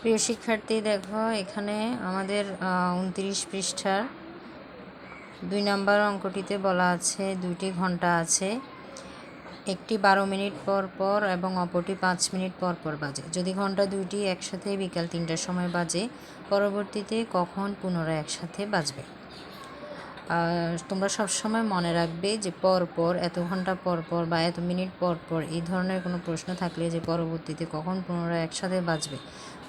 প্রিয় শিক্ষার্থী, দেখো এখানে আমাদের 29 পৃষ্ঠার 2 নম্বর অঙ্কটিতে বলা আছে 2টি ঘন্টা আছে, একটি 12 মিনিট পর পর এবং অপরটি 5 মিনিট পর পর বাজে। যদি ঘন্টা দুইটি একসাথে বিকাল 3টার সময় বাজে, পরবর্তীতে কখন পুনরায় একসাথে বাজবে? তোমরা সবসময় মনে রাখবে যে পরপর, এত ঘন্টা পরপর বা এত মিনিট পরপর এই ধরনের কোনো প্রশ্ন থাকলে যে পরবর্তীতে কখন পুনরায় একসাথে বাজবে,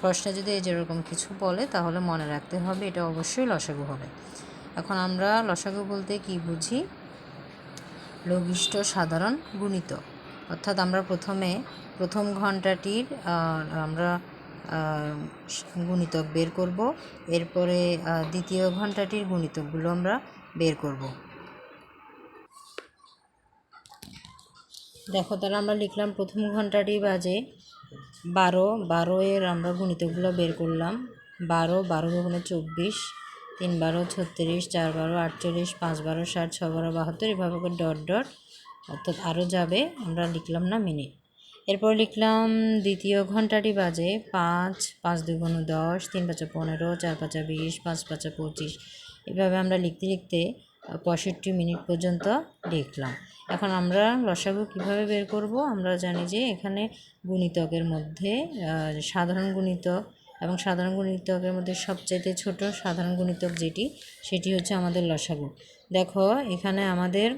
প্রশ্নে যদি এই যেরকম কিছু বলে তাহলে মনে রাখতে হবে এটা অবশ্যই লসাগু হবে। এখন আমরা লসাগু বলতে কি বুঝি? লঘিষ্ঠ সাধারণ গুণিতক। অর্থাৎ আমরা প্রথম ঘন্টাটির আমরা গুণিতক বের করব, এরপরে দ্বিতীয় ঘন্টাটির গুণিতকগুলো আমরা বের করব। দেখো, তাহলে আমরা লিখলাম প্রথম ঘন্টাটি বাজে 12 এর আমরা গুণিতকগুলো বের করলাম। 12 দুগুণে 24, 3 12 36, 4 12 48, 5 12 60, 6 12 72, এভাবে করে ডট ডট, অর্থাৎ আরও যাবে, আমরা লিখলাম না মিনিট। এরপর লিখলাম দ্বিতীয় ঘন্টাটি বাজে 5 দুগুণে 10, 3 5 15, 4 5 20, 5 5 25, এভাবে আমরা লিখতে লিখতে 65 মিনিট পর্যন্ত লিখলাম। এখন আমরা লসাগু কিভাবে বের করব? আমরা জানি যে এখানে গুণিতকের মধ্যে সাধারণ গুণিতক এবং সাধারণ গুণিতকের মধ্যে সবচাইতে ছোট সাধারণ গুণিতক যেটি, সেটি হচ্ছে আমাদের লসাগু। দেখো এখানে আমাদের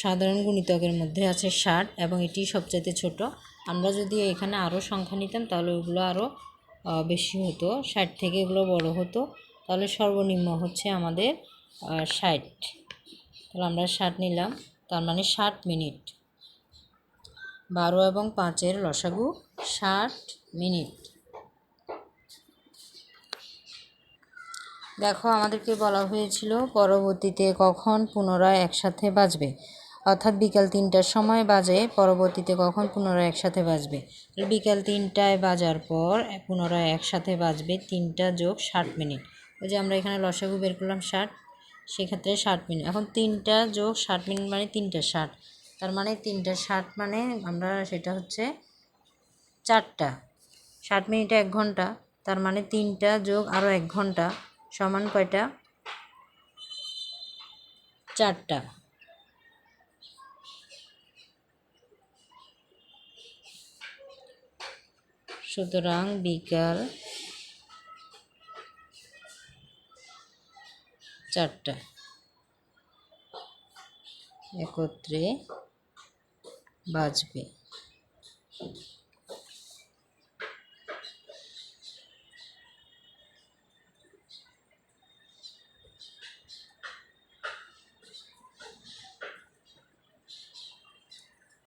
সাধারণ গুণিতকের মধ্যে আছে 60 এবং এটি সবচাইতে ছোট। আমরা যদি এখানে আরও সংখ্যা নিতাম তাহলে ওগুলো আরও বেশি হতো, 60 থেকে এগুলো বড় হতো। তাহলে সর্বনিম্ন হচ্ছে আমাদের 60। তাহলে আমরা 60 নিলাম, তার মানে 60 মিনিট। 12 এবং 5-এর লসাগু 60 মিনিট। দেখো, আমাদেরকে বলা হয়েছিল পরবর্তীতে কখন পুনরায় একসাথে বাজবে, অর্থাৎ বিকাল 3টার সময় বাজে, পরবর্তীতে কখন পুনরায় একসাথে বাজবে। বিকাল 3টায় বাজার পর পুনরায় একসাথে বাজবে 3টা যোগ 60 মিনিট। ওই যে আমরা এখানে লসাগু বের করলাম 60, সেক্ষেত্রে 60 মিনিট। এখন 3টা যোগ 60 মিনিট মানে 3টা 60, তার মানে 3টা 60 মানে আমরা সেটা হচ্ছে 4টা 60 মিনিটে 1 ঘন্টা, তার মানে 3টা যোগ আরও 1 ঘন্টা সমান কয়টা? 4টা। সুতরাং বিকাল 4টা একত্রে বাজবে।